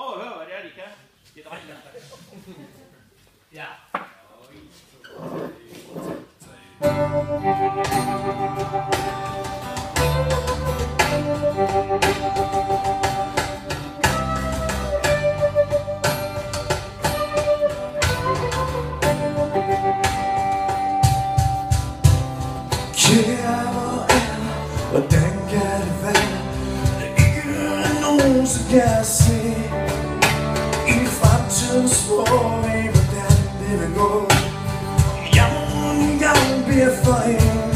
prøve at høre, hvad det er, de kan. Det er drengene. Ja. Kære, hvor er, hvordan kan det være, at ikke er nogen, som kan se i fremtidens spor i, hvordan det vil gå. Jeg må en gang blive for en,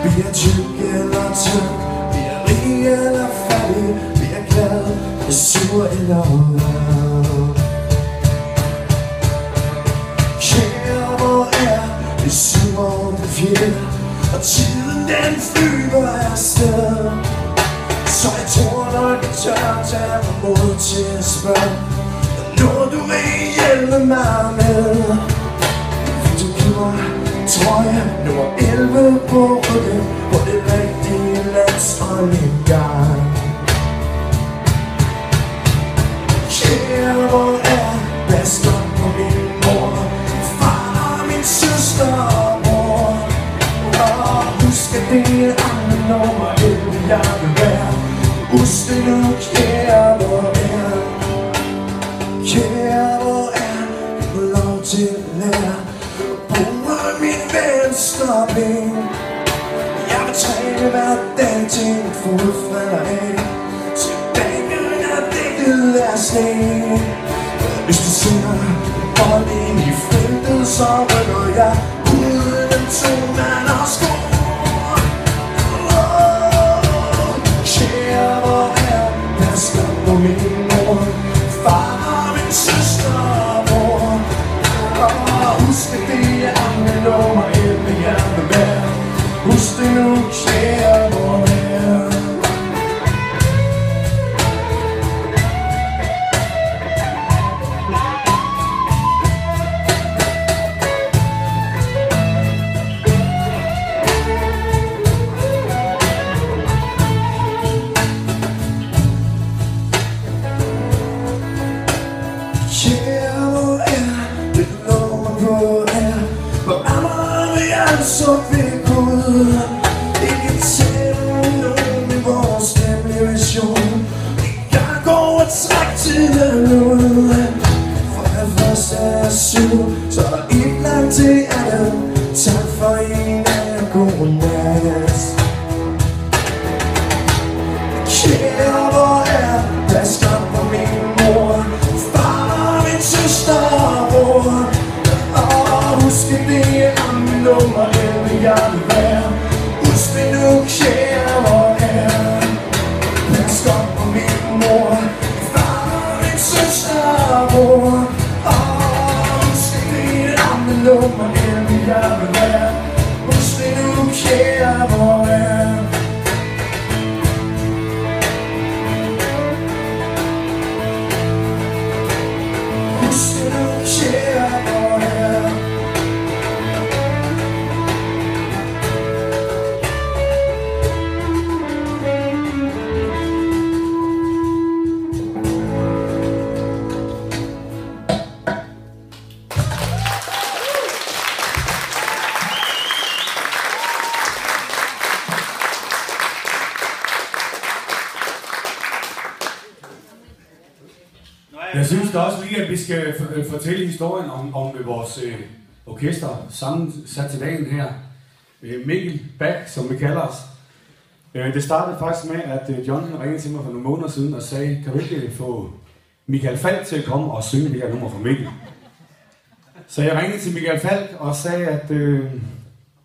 bliver tyk eller tyk, bliver rig eller fattig, bliver glad, bliver sur eller glad. Kære, hvor er det sommer på fjerde, og tiden den flyver afsted. Så jeg tror nok jeg tør tage mig mod til at spørge, når du vil hjælpe mig med. Vil du give mig trøje nummer 11 på ryggen, på det rigtige landsholdsgang? Kære, hvor er basker på min mor, far og min søster og bror. Og husk at det er andre nummer 11 jeg vil være. Husk det nu, kære, hvor er. Kære, hvor er, jeg får lov til at lære. Bruger min venstre ben. Jeg vil træne hver dag til mit fod falder af. Til dagen er dækket af sne. Hvis du ser bold ind i feltet, så rykker jeg uden en to-mand og sko. Kære, hvor er, pasker på min mor, far og min søster og bror. Og husk at det er andre nummer 11 jeg vil være. Husk det nu, kære, hvor er. Så ved Gud ikke tælle nogen i vores hemmelige vision. Vi kan gå og trække tiden ud. For at først er 7, så er der ikke langt til andet. Tak for en af god nat. Kære, hvor er, pas godt på min mor, far og min søster og bror. Og husk at det er nummer 11 jeg vil være. Husk det nu, kære, hvor er. Pas godt på min mor, far og min søster og bror. Og husk at det er nummer 11 jeg vil være. Husk det nu, kære, hvor er. Husk det nu, kære, hvor er. Jeg synes da også lige, at vi skal fortælle historien om vores orkester sammensat til dagen her. Mikkel Bak, som vi kalder os. Det startede faktisk med, at John ringede til mig for nogle måneder siden og sagde, kan du ikke få Michael Falk til at komme og synge det her nummer for Mikkel? Så jeg ringede til Michael Falk og sagde, at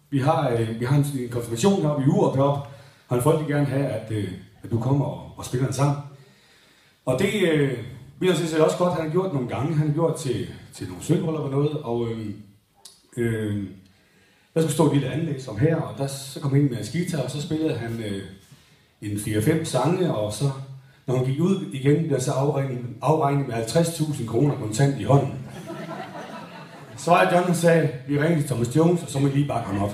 vi har en konfirmation heroppe i Urup heroppe, og han folk gerne have, at du kommer og spiller en sang. Og det vil jeg sige også godt, at han har gjort nogle gange. Han har gjort til nogle sølvbryllup og noget, og der skulle stå et lille anlæg som her, og så kom han ind med en guitar, og så spillede han en 4-5 sange, og så, når han gik ud igen, blev så afregnet med 50.000 kroner kontant i hånden. Så var det John, der sagde, vi ringede til Thomas Jones, og så må I lige bakke ham op.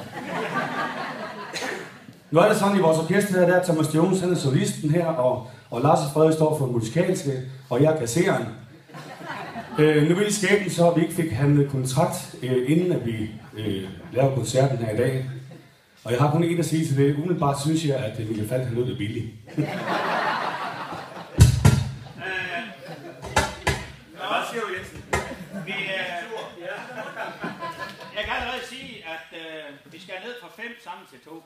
Nu er det sådan, i vores orkester her, der er Thomas Jones, han er solisten her, og Lars Frede står for musikalske, og jeg er kassereren. Nu ville skæbnen så, at vi ikke fik handlet kontrakt, inden at vi laver koncerten her i dag. Og jeg har kun en at sige til det. Umiddelbart synes jeg, at Michael Falch han lød det billigt. Hvad siger du, Jensen? Jeg kan allerede sige, at vi skal ned fra 5 sammen til 2.